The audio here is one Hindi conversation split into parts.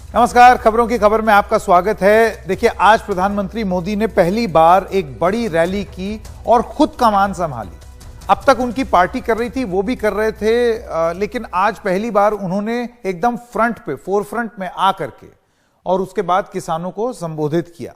नमस्कार, खबरों की खबर में आपका स्वागत है। देखिए, आज प्रधानमंत्री मोदी ने पहली बार एक बड़ी रैली की और खुद कमान संभाली। अब तक उनकी पार्टी कर रही थी, वो भी कर रहे थे, लेकिन आज पहली बार उन्होंने एकदम फ्रंट पे, फोरफ्रंट में आकर के और उसके बाद किसानों को संबोधित किया।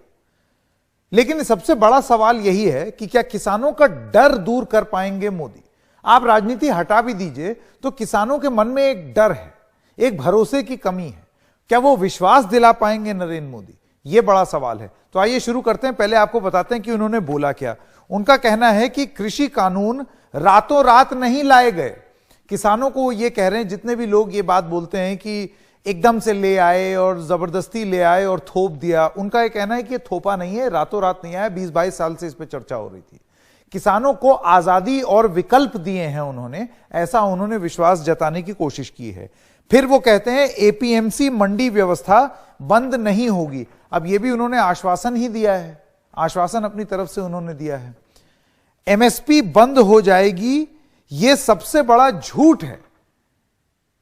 लेकिन सबसे बड़ा सवाल यही है कि क्या किसानों का डर दूर कर पाएंगे मोदी? आप राजनीति हटा भी दीजिए तो किसानों के मन में एक डर है, एक भरोसे की कमी है। क्या वो विश्वास दिला पाएंगे नरेंद्र मोदी? ये बड़ा सवाल है। तो आइए शुरू करते हैं। पहले आपको बताते हैं कि उन्होंने बोला क्या। उनका कहना है कि कृषि कानून रातों रात नहीं लाए गए। किसानों को ये कह रहे हैं, जितने भी लोग ये बात बोलते हैं कि एकदम से ले आए और जबरदस्ती ले आए और थोप दिया, उनका ये कहना है कि ये थोपा नहीं है, रातों रात नहीं आया। 20-22 साल से इस पर चर्चा हो रही थी। किसानों को आजादी और विकल्प दिए हैं उन्होंने, ऐसा उन्होंने विश्वास जताने की कोशिश की है। फिर वो कहते हैं एपीएमसी मंडी व्यवस्था बंद नहीं होगी। अब ये भी उन्होंने आश्वासन ही दिया है, आश्वासन अपनी तरफ से उन्होंने दिया है। एमएसपी बंद हो जाएगी, ये सबसे बड़ा झूठ है,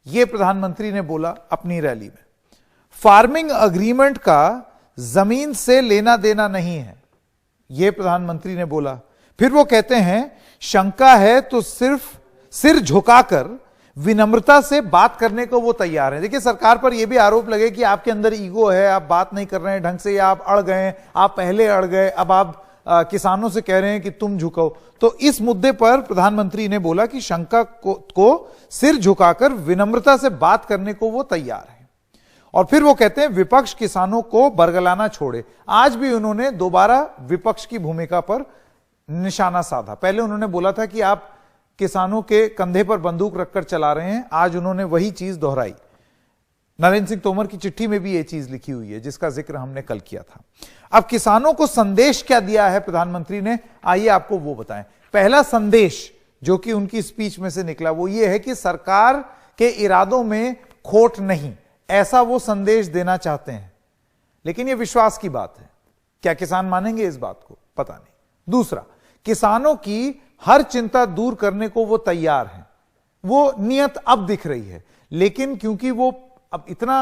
ये प्रधानमंत्री ने बोला अपनी रैली में। फार्मिंग अग्रीमेंट का जमीन से लेना देना नहीं है, यह प्रधानमंत्री ने बोला। फिर वो कहते हैं शंका है तो सिर्फ सिर झुकाकर विनम्रता से बात करने को वो तैयार है। देखिए, सरकार पर यह भी आरोप लगे कि आपके अंदर ईगो है, आप बात नहीं कर रहे हैं ढंग से, या आप अड़ गए, आप पहले अड़ गए, अब आप किसानों से कह रहे हैं कि तुम झुकाओ। तो इस मुद्दे पर प्रधानमंत्री ने बोला कि शंका को सिर झुकाकर विनम्रता से बात करने को वो तैयार है। और फिर वो कहते हैं विपक्ष किसानों को बरगलाना छोड़े। आज भी उन्होंने दोबारा विपक्ष की भूमिका पर निशाना साधा। पहले उन्होंने बोला था कि आप किसानों के कंधे पर बंदूक रखकर चला रहे हैं, आज उन्होंने वही चीज दोहराई। नरेंद्र सिंह तोमर की चिट्ठी में भी यह चीज लिखी हुई है, जिसका जिक्र हमने कल किया था। अब किसानों को संदेश क्या दिया है प्रधानमंत्री ने, आइए आपको वो बताएं। पहला संदेश जो कि उनकी स्पीच में से निकला वो ये है कि सरकार के इरादों में खोट नहीं, ऐसा वो संदेश देना चाहते हैं। लेकिन यह विश्वास की बात है, क्या किसान मानेंगे इस बात को, पता नहीं। दूसरा, किसानों की हर चिंता दूर करने को वो तैयार हैं, वो नियत अब दिख रही है। लेकिन क्योंकि वो अब इतना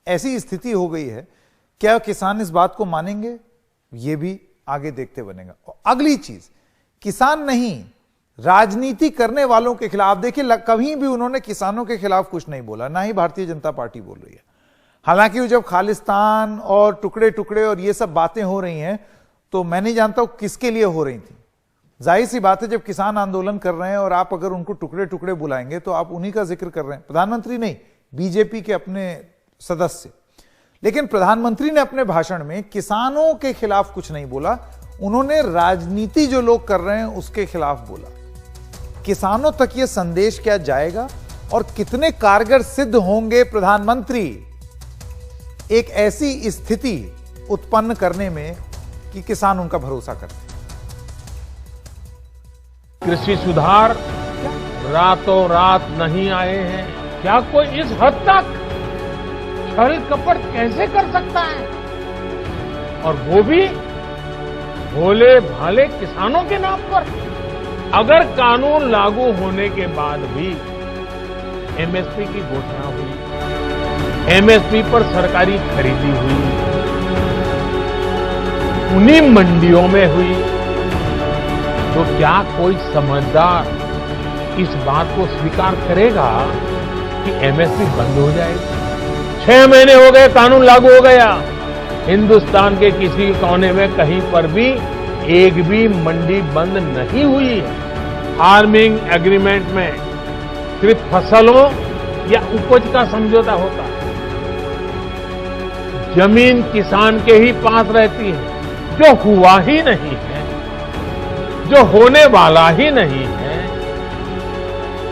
ऐसी स्थिति हो गई है, क्या किसान इस बात को मानेंगे, ये भी आगे देखते बनेगा। और अगली चीज, किसान नहीं, राजनीति करने वालों के खिलाफ। देखिए, कभी भी उन्होंने किसानों के खिलाफ कुछ नहीं बोला, ना ही भारतीय जनता पार्टी बोल रही है। हालांकि जब खालिस्तान और टुकड़े टुकड़े और ये सब बातें हो रही हैं, तो मैं नहीं जानता हूं किसके लिए हो रही थी। जाहिर सी बात है, जब किसान आंदोलन कर रहे हैं और आप अगर उनको टुकड़े टुकड़े बुलाएंगे तो आप उन्हीं का जिक्र कर रहे हैं, प्रधानमंत्री नहीं, बीजेपी के अपने सदस्य। लेकिन प्रधानमंत्री ने अपने भाषण में किसानों के खिलाफ कुछ नहीं बोला, उन्होंने राजनीति जो लोग कर रहे हैं उसके खिलाफ बोला। किसानों तक यह संदेश क्या जाएगा और कितने कारगर सिद्ध होंगे प्रधानमंत्री एक ऐसी स्थिति उत्पन्न करने में कि किसान उनका भरोसा करते। कृषि सुधार रातों रात नहीं आए हैं। क्या कोई इस हद तक छल कपट कैसे कर सकता है, और वो भी भोले भाले किसानों के नाम पर? अगर कानून लागू होने के बाद भी एमएसपी की घोषणा हुई, एमएसपी पर सरकारी खरीदी हुई, उन्हीं मंडियों में हुई, तो क्या कोई समझदार इस बात को स्वीकार करेगा कि एमएसपी बंद हो जाएगी? 6 महीने हो गए, कानून लागू हो गया, हिंदुस्तान के किसी कोने में कहीं पर भी एक भी मंडी बंद नहीं हुई है। फार्मिंग एग्रीमेंट में सिर्फ फसलों या उपज का समझौता होता है, जमीन किसान के ही पास रहती है। जो हुआ ही नहीं है, जो होने वाला ही नहीं है,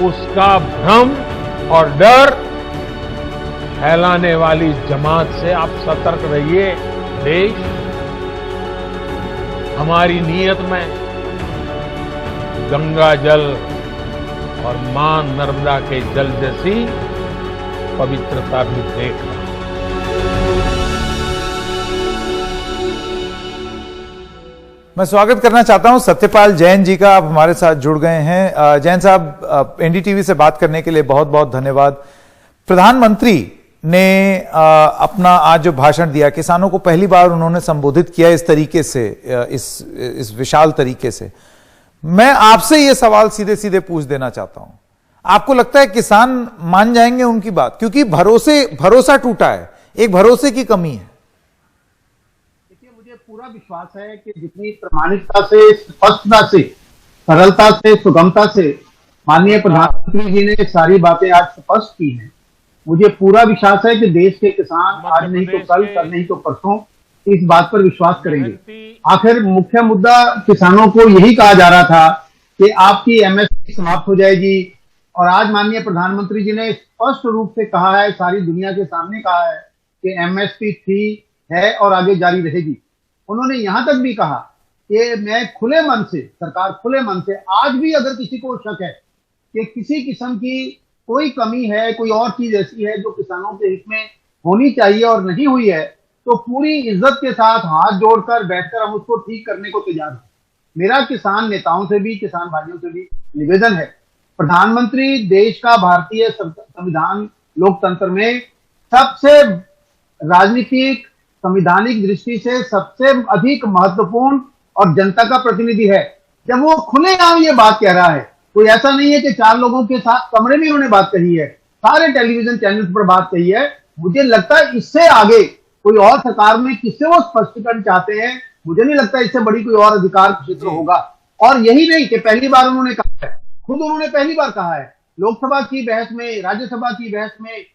उसका भ्रम और डर फैलाने वाली जमात से आप सतर्क रहिए। देश, हमारी नीयत में गंगा जल और मां नर्मदा के जल जैसी पवित्रता भी देख रहा है। मैं स्वागत करना चाहता हूं सत्यपाल जैन जी का, आप हमारे साथ जुड़ गए हैं। जैन साहब, एनडीटीवी से बात करने के लिए बहुत बहुत धन्यवाद। प्रधानमंत्री ने अपना आज जो भाषण दिया, किसानों को पहली बार उन्होंने संबोधित किया इस तरीके से, इस विशाल तरीके से। मैं आपसे ये सवाल सीधे सीधे पूछ देना चाहता हूं, आपको लगता है किसान मान जाएंगे उनकी बात? क्योंकि भरोसा टूटा है, एक भरोसे की कमी है। देखिए, मुझे पूरा विश्वास है कि जितनी प्रामाणिकता से, स्पष्टता से, सरलता से, सुगमता से माननीय प्रधानमंत्री जी ने सारी बातें आज स्पष्ट की हैं, मुझे पूरा विश्वास है कि देश के किसान आज नहीं तो कल नहीं तो परसों इस बात पर विश्वास करेंगे। आखिर मुख्य मुद्दा किसानों को यही कहा जा रहा था कि आपकी एमएसपी समाप्त हो जाएगी, और आज माननीय प्रधानमंत्री जी ने स्पष्ट रूप से कहा है, सारी दुनिया के सामने कहा है कि एमएसपी थी, है और आगे जारी रहेगी। उन्होंने यहां तक भी कहा कि मैं खुले मन से, सरकार खुले मन से, आज भी अगर किसी को शक है कि किसी किस्म की कोई कमी है, कोई और चीज ऐसी है जो किसानों के हित में होनी चाहिए और नहीं हुई है, तो पूरी इज्जत के साथ हाथ जोड़कर बैठकर हम उसको ठीक करने को तैयार हैं। मेरा किसान नेताओं से भी, किसान भाइयों से भी निवेदन है, प्रधानमंत्री देश का भारतीय संविधान लोकतंत्र में सबसे राजनीतिक संवैधानिक दृष्टि से सबसे अधिक महत्वपूर्ण और जनता का प्रतिनिधि है। जब वो खुलेआम ये बात कह रहा है, कोई ऐसा नहीं है कि 4 लोगों के साथ कमरे में उन्होंने बात कही है, सारे टेलीविजन चैनल्स पर बात कही है। मुझे लगता है इससे आगे कोई और सरकार में किससे वो स्पष्टीकरण चाहते हैं, मुझे नहीं लगता इससे बड़ी कोई और अधिकार क्षेत्र होगा। और यही नहीं कि पहली बार उन्होंने कहा है, खुद उन्होंने पहली बार कहा है लोकसभा की बहस में, राज्यसभा की बहस में,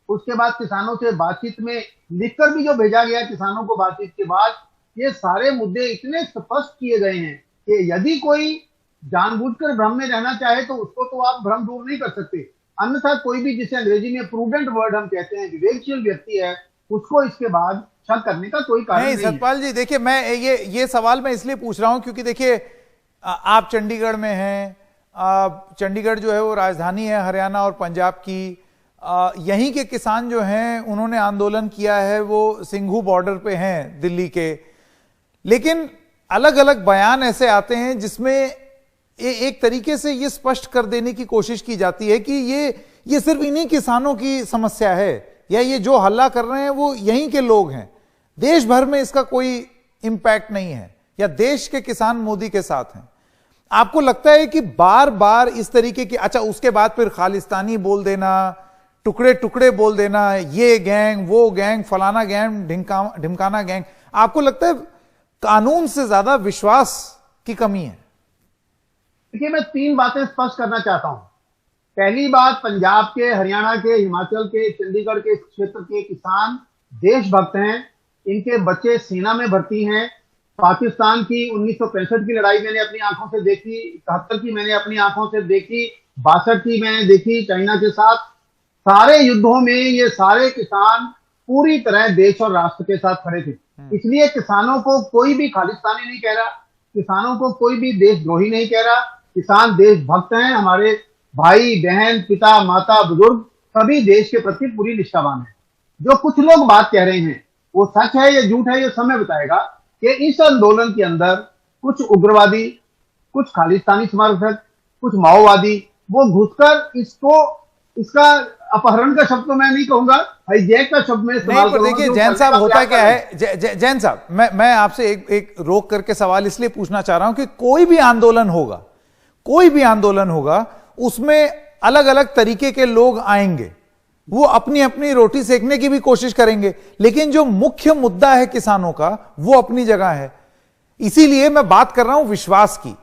उसके बाद किसानों से बातचीत में लिखकर भी जो भेजा गया किसानों को बातचीत के बाद, ये सारे मुद्दे इतने स्पष्ट किए गए हैं कि यदि कोई जानबूझकर भ्रम में रहना चाहे तो उसको तो आप भ्रम दूर नहीं कर सकते, अन्यथा कोई भी, जिसे अंग्रेजी में प्रूडेंट वर्ड हम कहते हैं, विवेकशील व्यक्ति है, उसको इसके बाद शक करने का कोई कारण नहीं। सतपाल जी देखिए, मैं ये सवाल मैं इसलिए पूछ रहा हूं क्योंकि देखिए आप चंडीगढ़ में हैं, चंडीगढ़ जो है वो राजधानी है हरियाणा और पंजाब की, यहीं के किसान जो हैं उन्होंने आंदोलन किया है, वो सिंघू बॉर्डर पे हैं दिल्ली के, लेकिन अलग अलग बयान ऐसे आते हैं जिसमें एक तरीके से ये स्पष्ट कर देने की कोशिश की जाती है कि ये सिर्फ इन्हीं किसानों की समस्या है, या ये जो हल्ला कर रहे हैं वो यहीं के लोग हैं, देश भर में इसका कोई इंपैक्ट नहीं है, या देश के किसान मोदी के साथ हैं। आपको लगता है कि बार बार इस तरीके की, अच्छा उसके बाद फिर खालिस्तानी बोल देना, टुकड़े टुकड़े बोल देना, ये गैंग वो गैंग, फलाना गैंग, ढिमकाना गैंग, आपको लगता है कानून से ज्यादा विश्वास की कमी है? देखिए, मैं 3 बातें स्पष्ट करना चाहता हूं। पहली बात, पंजाब के, हरियाणा के, हिमाचल के, चंडीगढ़ के क्षेत्र के किसान देशभक्त हैं, इनके बच्चे सेना में भर्ती हैं। पाकिस्तान की 1965 की लड़ाई मैंने अपनी आंखों से देखी, 71 की मैंने अपनी आंखों से देखी, 62 की मैंने देखी चाइना के साथ। सारे युद्धों में ये सारे किसान पूरी तरह देश और राष्ट्र के साथ खड़े थे। इसलिए किसानों को कोई भी खालिस्तानी नहीं कह रहा, किसानों को कोई भी देशद्रोही नहीं कह रहा, किसान देशभक्त हैं, हमारे भाई बहन, पिता माता बुजुर्ग सभी देश के प्रति पूरी निष्ठावान है। जो कुछ लोग बात कह रहे हैं वो सच है या झूठ है, ये समय बताएगा कि इस आंदोलन के अंदर कुछ उग्रवादी, कुछ खालिस्तानी समर्थक, कुछ माओवादी वो घुसकर इसका अपहरण का शब्द तो मैं नहीं कहूंगा, हाईजैक का शब्द मैं इस्तेमाल करूंगा। देखिए जैन साहब, होता क्या है, जैन साहब, मैं आपसे एक रोक करके सवाल इसलिए पूछना चाह रहा हूं कि कोई भी आंदोलन होगा उसमें अलग अलग तरीके के लोग आएंगे, वो अपनी अपनी रोटी सेकने की भी कोशिश करेंगे, लेकिन जो मुख्य मुद्दा है किसानों का वो अपनी जगह है। इसीलिए मैं बात कर रहा हूं विश्वास की।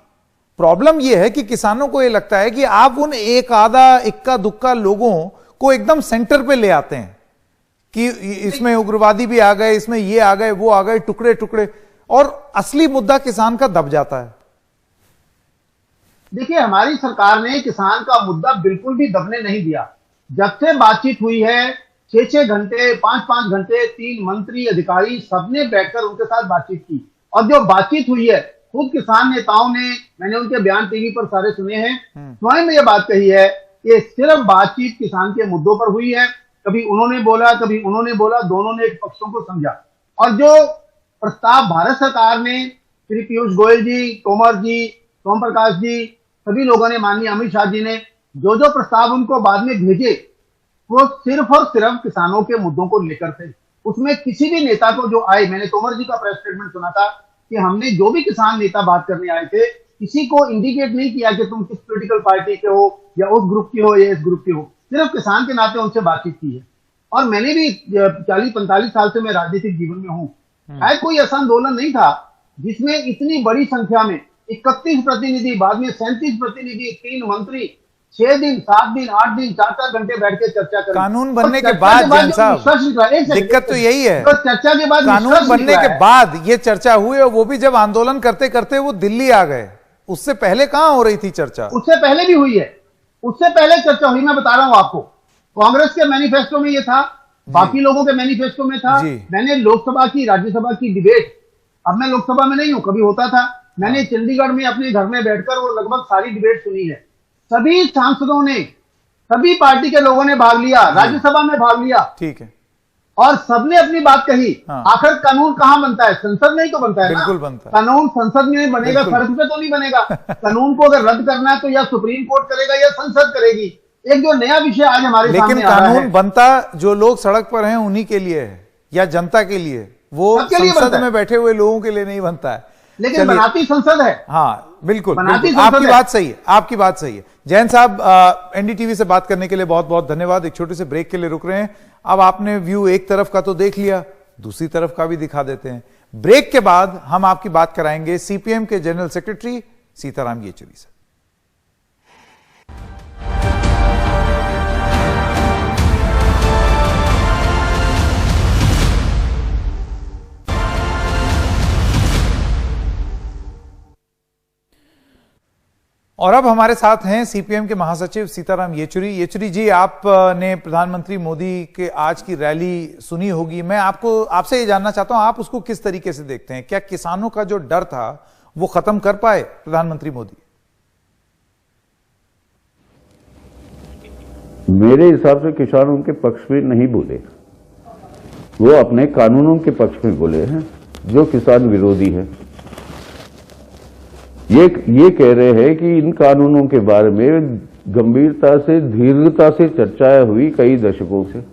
प्रॉब्लम यह है कि किसानों को यह लगता है कि आप उन एक आधा इक्का दुक्का लोगों को एकदम सेंटर पे ले आते हैं कि इसमें उग्रवादी भी आ गए, इसमें ये आ गए, वो आ गए, टुकड़े टुकड़े, और असली मुद्दा किसान का दब जाता है। देखिए, हमारी सरकार ने किसान का मुद्दा बिल्कुल भी दबने नहीं दिया। जब से बातचीत हुई है, 6-6 घंटे, 5-5 घंटे 3 मंत्री अधिकारी सबने बैठकर उनके साथ बातचीत की, और जो बातचीत हुई है खुद किसान नेताओं ने, मैंने उनके बयान टीवी पर सारे सुने हैं, स्वयं में यह बात कही है कि सिर्फ बातचीत किसान के मुद्दों पर हुई है। कभी उन्होंने बोला, कभी उन्होंने बोला, दोनों ने एक पक्षों को समझा। और जो प्रस्ताव भारत सरकार ने, श्री पीयूष गोयल जी, तोमर जी, सोम प्रकाश जी, सभी लोगों ने, माननीय अमित शाह जी ने जो प्रस्ताव उनको बाद में भेजे, वो सिर्फ और सिर्फ किसानों के मुद्दों को लेकर थे। उसमें किसी भी नेता को जो आए, मैंने तोमर जी का प्रेस स्टेटमेंट सुना था कि हमने जो भी किसान नेता बात करने आए थे, किसी को इंडिकेट नहीं किया कि तुम किस पॉलिटिकल पार्टी के हो या उस ग्रुप की हो या इस ग्रुप की हो, सिर्फ किसान के नाते उनसे बातचीत की है। और मैंने भी 40-45 साल से मैं राजनीतिक जीवन में हूं, शायद कोई ऐसा आंदोलन नहीं था जिसमें इतनी बड़ी संख्या में 31 प्रतिनिधि, बाद में 37 प्रतिनिधि, 3 मंत्री 6 दिन, 7 दिन, 8 दिन, 4-4 घंटे बैठ के चर्चा करें। कानून बनने के बाद जैन साहब, दिक्कत तो यही है, तो चर्चा के बाद कानून बनने के बाद ये चर्चा हुई, और वो भी जब आंदोलन करते करते वो दिल्ली आ गए। उससे पहले कहां हो रही थी चर्चा? उससे पहले भी हुई है, उससे पहले चर्चा हुई। मैं बता रहा हूं आपको, कांग्रेस के मैनिफेस्टो में ये था, बाकी लोगों के मैनिफेस्टो में था। मैंने लोकसभा की, राज्यसभा की डिबेट, अब मैं लोकसभा में नहीं हूं, कभी होता था, मैंने चंडीगढ़ में अपने घर में बैठकर वो लगभग सारी डिबेट सुनी है। सभी सांसदों ने, सभी पार्टी के लोगों ने भाग लिया, राज्यसभा में भाग लिया, ठीक है, और सबने अपनी बात कही। आखिर कानून कहां बनता है? संसद में ही तो बनता है। बिल्कुल बनता है। कानून संसद में बनेगा, सड़क पे तो नहीं बनेगा। कानून को अगर रद्द करना है तो या सुप्रीम कोर्ट करेगा या संसद करेगी। एक जो नया विषय आज हमारे सामने लेकिन कानून बनता जो लोग सड़क पर हैं उन्हीं के लिए है या जनता के लिए, वो संसद में बैठे हुए लोगों के लिए नहीं बनता है। लेकिन बनाती संसद है। हाँ बिल्कुल, बिल्कुल। आपकी बात सही है, आपकी बात सही है। जैन साहब, एनडीटीवी से बात करने के लिए बहुत बहुत धन्यवाद। एक छोटे से ब्रेक के लिए रुक रहे हैं। अब आपने व्यू एक तरफ का तो देख लिया, दूसरी तरफ का भी दिखा देते हैं। ब्रेक के बाद हम आपकी बात कराएंगे सीपीएम के जनरल सेक्रेटरी सीताराम येचुरी से। और अब हमारे साथ हैं सीपीएम के महासचिव सीताराम येचुरी। येचुरी जी, आपने प्रधानमंत्री मोदी के आज की रैली सुनी होगी। मैं आपसे ये जानना चाहता हूं, आप उसको किस तरीके से देखते हैं? क्या किसानों का जो डर था वो खत्म कर पाए प्रधानमंत्री मोदी? मेरे हिसाब से किसानों के पक्ष में नहीं बोले, वो अपने कानूनों के पक्ष में बोले हैं जो किसान विरोधी है। ये कह रहे हैं कि इन कानूनों के बारे में गंभीरता से, दीर्घता से चर्चाएं हुई कई दशकों से।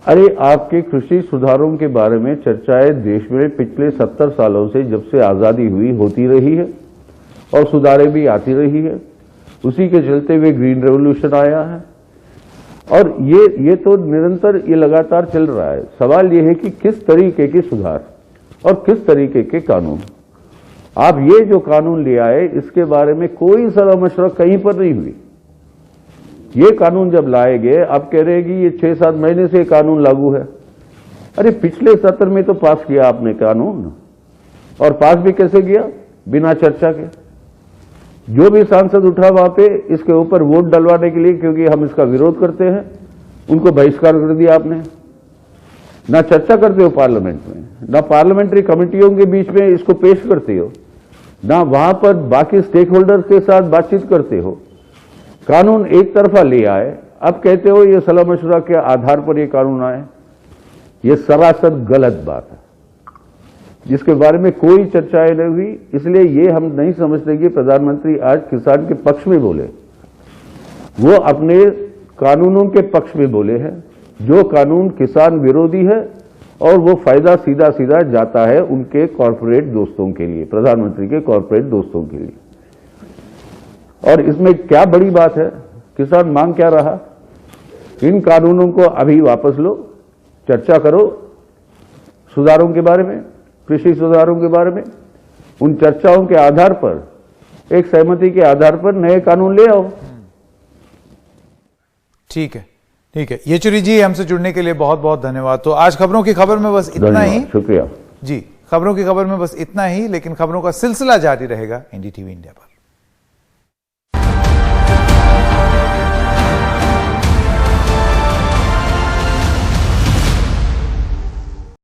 अरे आपके कृषि सुधारों के बारे में चर्चाएं देश में पिछले 70 सालों से, जब से आजादी हुई, होती रही है और सुधारें भी आती रही है। उसी के चलते हुए ग्रीन रेवोल्यूशन आया है और ये तो निरंतर, ये लगातार चल रहा है। सवाल ये है कि किस तरीके के सुधार और किस तरीके के कानून। आप ये जो कानून ले आए, इसके बारे में कोई सलाह मशवरा कहीं पर नहीं हुई। ये कानून जब लाए गए, आप कह रहे हैं कि ये 6-7 महीने से कानून लागू है। अरे पिछले सत्र में तो पास किया आपने कानून, और पास भी कैसे किया? बिना चर्चा के। जो भी सांसद उठा वहां पे इसके ऊपर वोट डलवाने के लिए, क्योंकि हम इसका विरोध करते हैं, उनको बहिष्कार कर दिया आपने। ना चर्चा करते हो पार्लियामेंट में, ना पार्लियामेंट्री कमेटियों के बीच में इसको पेश करते हो, ना वहां पर बाकी स्टेक होल्डर्स के साथ बातचीत करते हो। कानून एक तरफा ले आए, अब कहते हो ये सलाह मशवरा के आधार पर ये कानून आए। ये सरासर गलत बात है, जिसके बारे में कोई चर्चाएं नहीं हुई। इसलिए ये हम नहीं समझते कि प्रधानमंत्री आज किसान के पक्ष में बोले, वो अपने कानूनों के पक्ष में बोले हैं, जो कानून किसान विरोधी है, और वो फायदा सीधा सीधा जाता है उनके कॉर्पोरेट दोस्तों के लिए, प्रधानमंत्री के कॉर्पोरेट दोस्तों के लिए। और इसमें क्या बड़ी बात है? किसान मांग क्या रहा? इन कानूनों को अभी वापस लो, चर्चा करो सुधारों के बारे में, कृषि सुधारों के बारे में। उन चर्चाओं के आधार पर, एक सहमति के आधार पर नए कानून ले आओ। ठीक है, ठीक है। येचुरी जी, हमसे जुड़ने के लिए बहुत बहुत धन्यवाद। तो आज खबरों की खबर में बस इतना ही। शुक्रिया जी। खबरों की खबर में बस इतना ही, लेकिन खबरों का सिलसिला जारी रहेगा एनडीटीवी इंडिया पर।